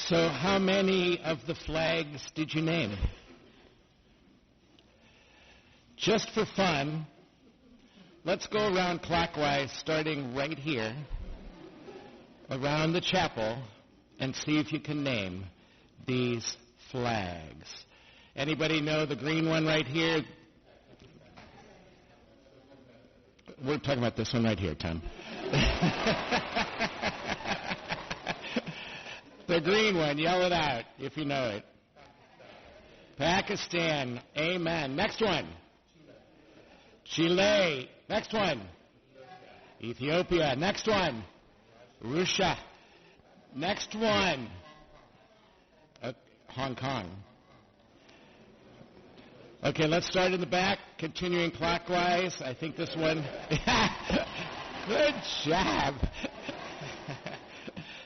So how many of the flags did you name? Just for fun, let's go around clockwise, starting right here, around the chapel, and see if you can name these flags. Anybody know the green one right here? We're talking about this one right here, Tom. The green one, yell it out if you know it. Pakistan, amen. Next one. Chile. Next one. Ethiopia. Next one. Russia. Next one. Hong Kong. Okay, let's start in the back, continuing clockwise. I think this one. Good job.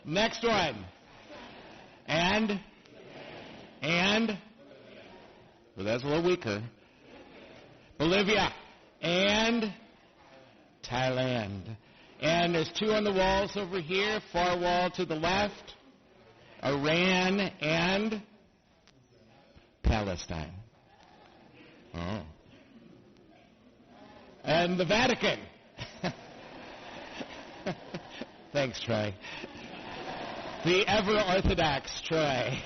Next one. And? Well, that's a little weaker. Bolivia. And? Thailand. And there's two on the walls over here, far wall to the left. Iran and? Palestine. Oh. And the Vatican. Thanks, Troy. The ever-Orthodox Troy.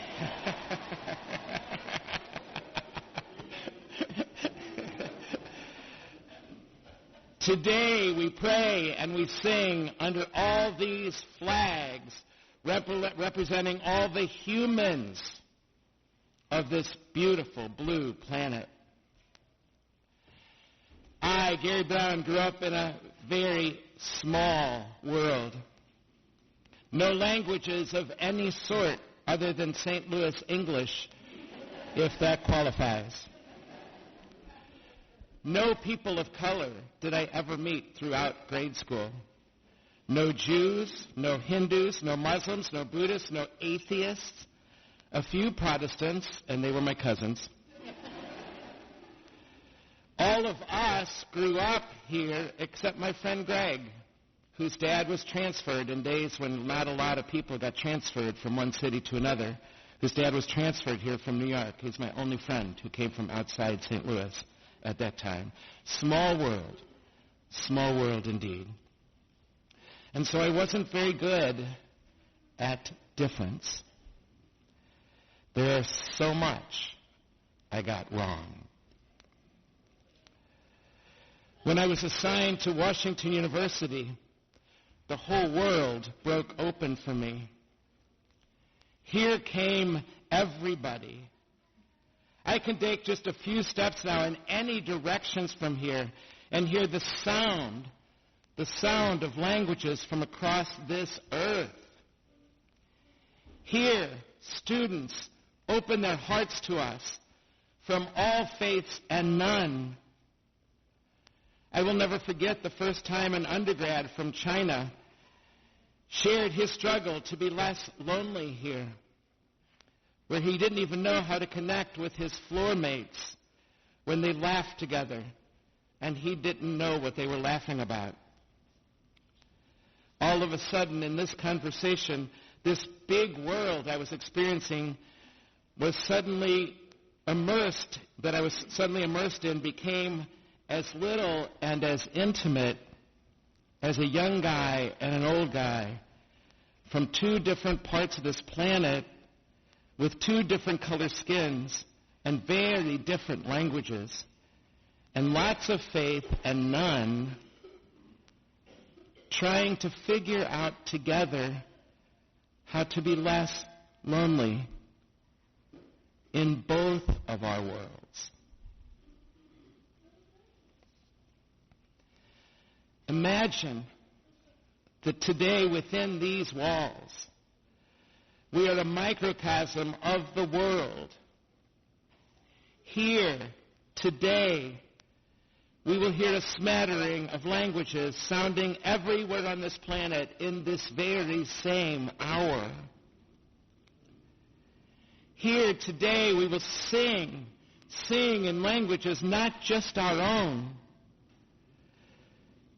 Today we pray and we sing under all these flags representing all the humans of this beautiful blue planet. I, Gary Brown, grew up in a very small world. No languages of any sort other than St. Louis English, if that qualifies. No people of color did I ever meet throughout grade school. No Jews, no Hindus, no Muslims, no Buddhists, no atheists. A few Protestants, and they were my cousins. All of us grew up here except my friend Greg, whose dad was transferred in days when not a lot of people got transferred from one city to another. Whose dad was transferred here from New York. He's my only friend who came from outside St. Louis at that time. Small world indeed. And so I wasn't very good at difference. There's so much I got wrong. When I was assigned to Washington University, the whole world broke open for me. Here came everybody. I can take just a few steps now in any directions from here and hear the sound of languages from across this earth. Here, students open their hearts to us from all faiths and none. I will never forget the first time an undergrad from China shared his struggle to be less lonely here, where he didn't even know how to connect with his floor mates when they laughed together, and he didn't know what they were laughing about. All of a sudden, in this conversation, this big world I was experiencing was suddenly immersed in became as little and as intimate as a young guy and an old guy from two different parts of this planet with two different color skins and very different languages and lots of faith and none, trying to figure out together how to be less lonely in both of our worlds. Imagine that today within these walls, we are a microcosm of the world. Here, today, we will hear a smattering of languages sounding everywhere on this planet in this very same hour. Here, today, we will sing in languages not just our own.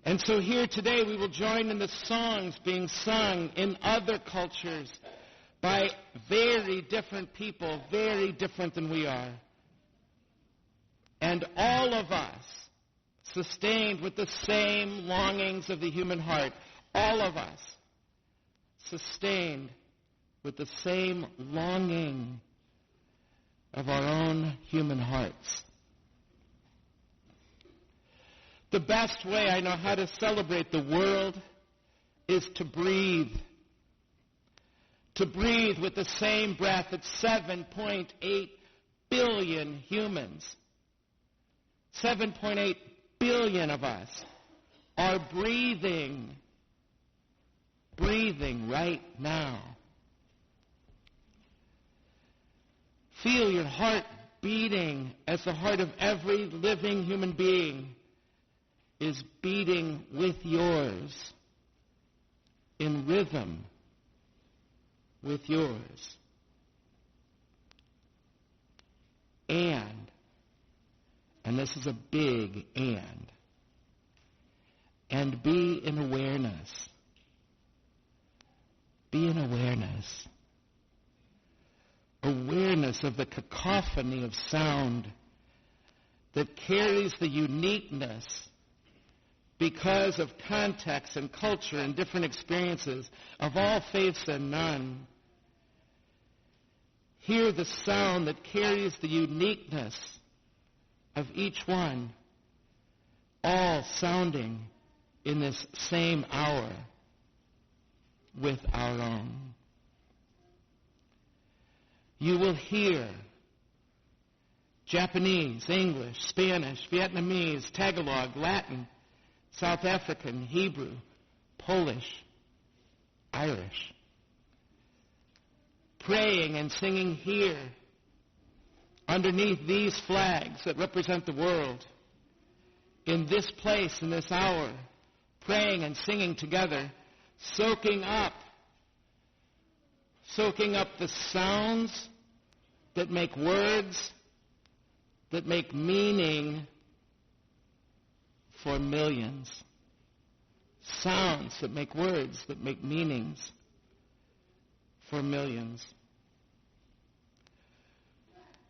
And so here today we will join in the songs being sung in other cultures by very different people, very different than we are. And all of us, sustained with the same longings of the human heart, all of us, sustained with the same longing of our own human hearts. The best way I know how to celebrate the world is to breathe. To breathe with the same breath that 7.8 billion humans, 7.8 billion of us are breathing right now. Feel your heart beating as the heart of every living human being is beating with yours, in rhythm with yours. And this is a big and be in awareness. Be in awareness. Awareness of the cacophony of sound that carries the uniqueness because of context and culture and different experiences of all faiths and none. Hear the sound that carries the uniqueness of each one, all sounding in this same hour with our own. You will hear Japanese, English, Spanish, Vietnamese, Tagalog, Latin, South African, Hebrew, Polish, Irish. Praying and singing here, underneath these flags that represent the world, in this place, in this hour, praying and singing together, soaking up the sounds that make words, that make meaning for millions. Sounds that make words, that make meanings for millions.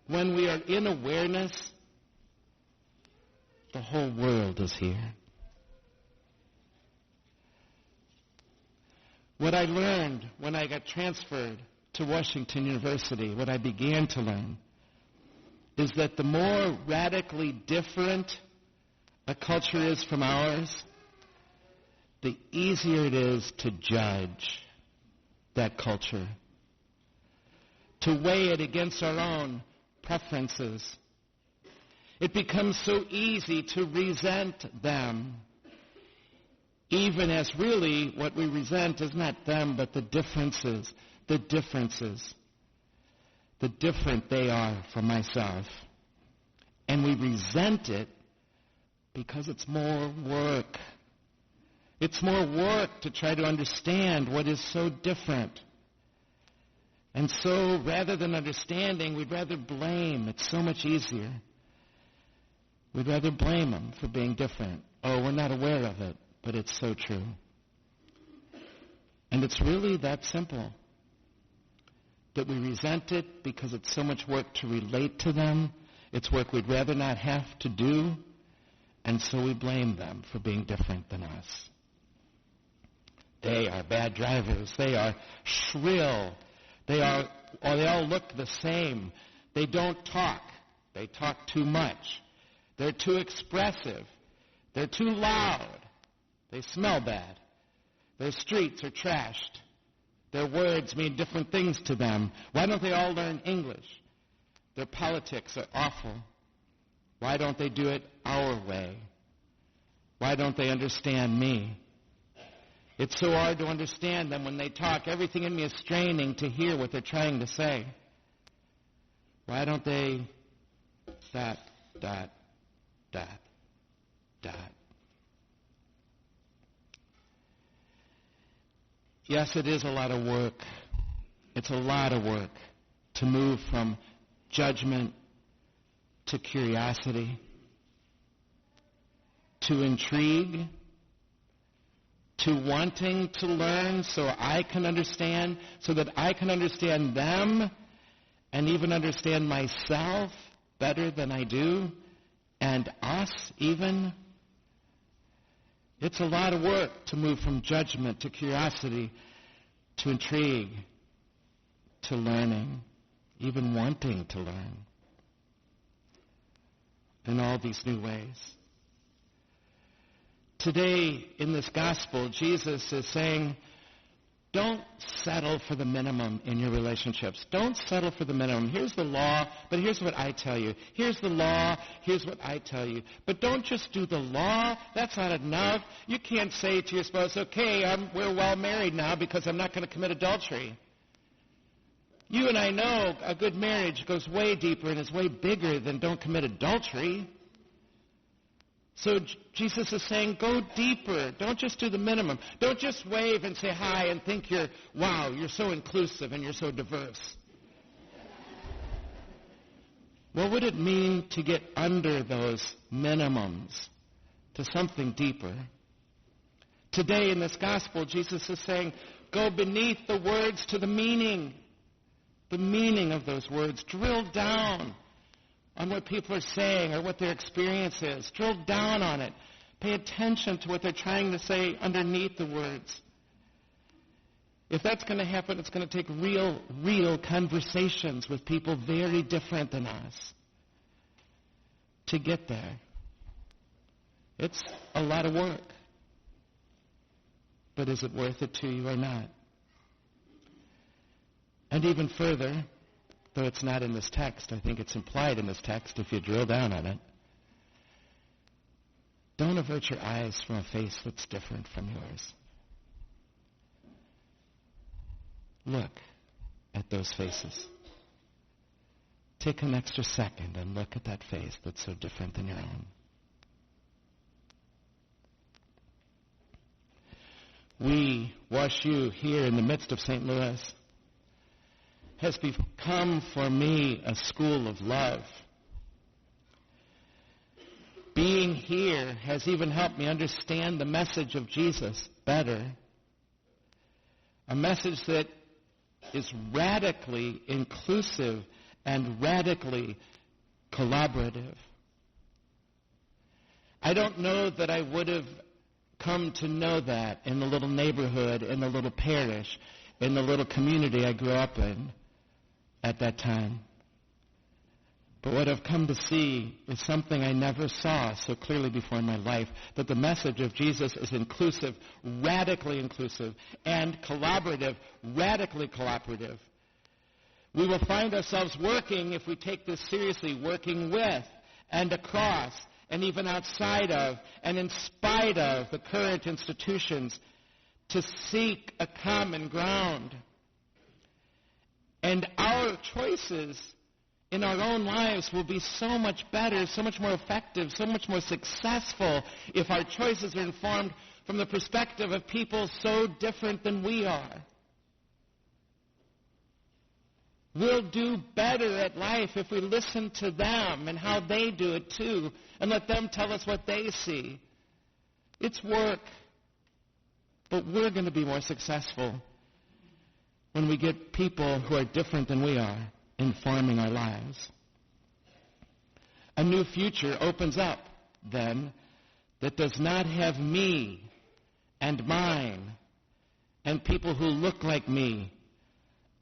When we are in awareness, the whole world is here. What I learned when I got transferred to Washington University, what I began to learn, is that the more radically different a culture is from ours, the easier it is to judge that culture, to weigh it against our own preferences. It becomes so easy to resent them, even as really what we resent is not them, but the different they are from myself. And we resent it because it's more work. It's more work to try to understand what is so different. And so rather than understanding, we'd rather blame. It's so much easier. We'd rather blame them for being different. Oh, we're not aware of it, but it's so true. And it's really that simple. That we resent it because it's so much work to relate to them. It's work we'd rather not have to do. And so we blame them for being different than us. They are bad drivers. They are shrill. They all look the same. They don't talk. They talk too much. They're too expressive. They're too loud. They smell bad. Their streets are trashed. Their words mean different things to them. Why don't they all learn English? Their politics are awful. Why don't they do it our way? Why don't they understand me? It's so hard to understand them when they talk. Everything in me is straining to hear what they're trying to say. Why don't they... ... Yes, it is a lot of work. It's a lot of work to move from judgment to curiosity, to intrigue, to wanting to learn so I can understand, so that I can understand them and even understand myself better than I do, and us even. It's a lot of work to move from judgment to curiosity to intrigue to learning, even wanting to learn in all these new ways. Today, in this gospel, Jesus is saying, don't settle for the minimum in your relationships. Don't settle for the minimum. Here's the law, but here's what I tell you. Here's the law, here's what I tell you. But don't just do the law. That's not enough. You can't say to your spouse, okay, we're well married now because I'm not going to commit adultery. You and I know a good marriage goes way deeper and is way bigger than don't commit adultery. So Jesus is saying, go deeper. Don't just do the minimum. Don't just wave and say hi and think you're so inclusive and you're so diverse. What would it mean to get under those minimums to something deeper? Today in this gospel, Jesus is saying, go beneath the words to the meaning of those words. Drill down on what people are saying or what their experience is. Drill down on it. Pay attention to what they're trying to say underneath the words. If that's going to happen, it's going to take real conversations with people very different than us to get there. It's a lot of work. But is it worth it to you or not? And even further, though it's not in this text, I think it's implied in this text if you drill down on it. Don't avert your eyes from a face that's different from yours. Look at those faces. Take an extra second and look at that face that's so different than your own. We, WashU, here in the midst of St. Louis, has become for me a school of love. Being here has even helped me understand the message of Jesus better. A message that is radically inclusive and radically collaborative. I don't know that I would have come to know that in the little neighborhood, in the little parish, in the little community I grew up in at that time. But what I've come to see is something I never saw so clearly before in my life, that the message of Jesus is inclusive, radically inclusive, and collaborative, radically collaborative. We will find ourselves working, if we take this seriously, working with and across and even outside of and in spite of the current institutions to seek a common ground. And our choices in our own lives will be so much better, so much more effective, so much more successful if our choices are informed from the perspective of people so different than we are. We'll do better at life if we listen to them and how they do it too, and let them tell us what they see. It's work, but we're going to be more successful when we get people who are different than we are informing our lives. A new future opens up, then, that does not have me and mine and people who look like me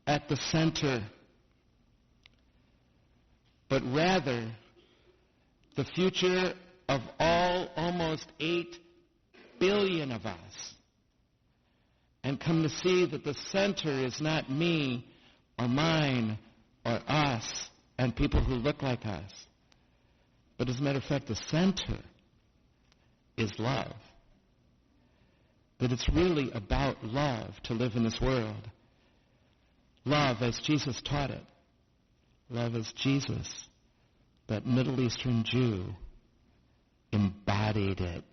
at the center, but rather the future of all almost 8 billion of us, and come to see that the center is not me or mine or us and people who look like us, but as a matter of fact, the center is love. That it's really about love to live in this world. Love as Jesus taught it. Love as Jesus, that Middle Eastern Jew, embodied it.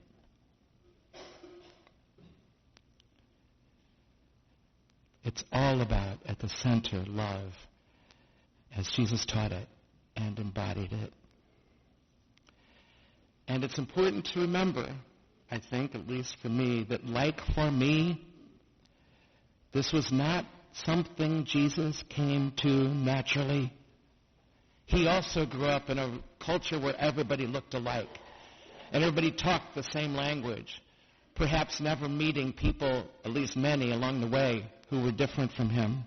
It's all about, at the center, love, as Jesus taught it and embodied it. And it's important to remember, I think, at least for me, that like for me, this was not something Jesus came to naturally. He also grew up in a culture where everybody looked alike, and everybody talked the same language, perhaps never meeting people, at least many along the way, who were different from him.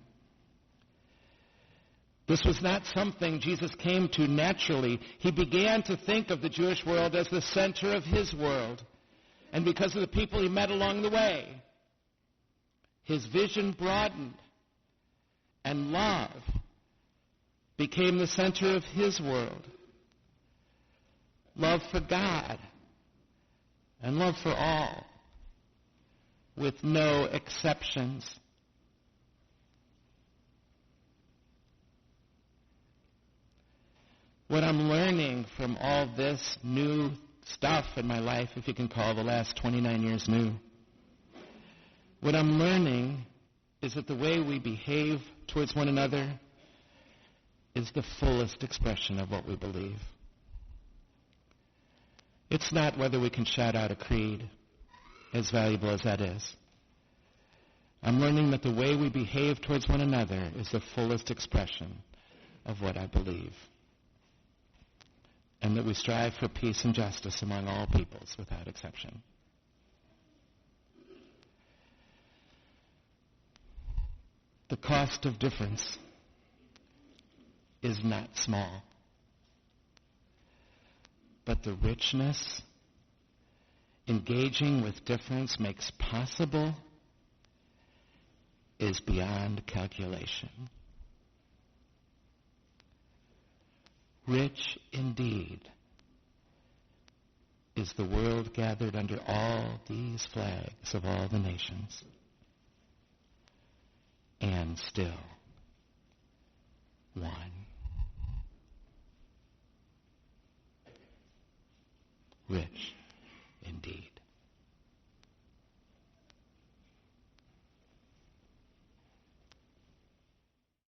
This was not something Jesus came to naturally. He began to think of the Jewish world as the center of his world. And because of the people he met along the way, his vision broadened, and love became the center of his world. Love for God and love for all, with no exceptions. What I'm learning from all this new stuff in my life, if you can call the last 29 years new, what I'm learning is that the way we behave towards one another is the fullest expression of what we believe. It's not whether we can shout out a creed, as valuable as that is. I'm learning that the way we behave towards one another is the fullest expression of what I believe. And that we strive for peace and justice among all peoples without exception. The cost of difference is not small. But the richness engaging with difference makes possible is beyond calculation. Rich indeed is the world gathered under all these flags of all the nations, and still one. Rich indeed.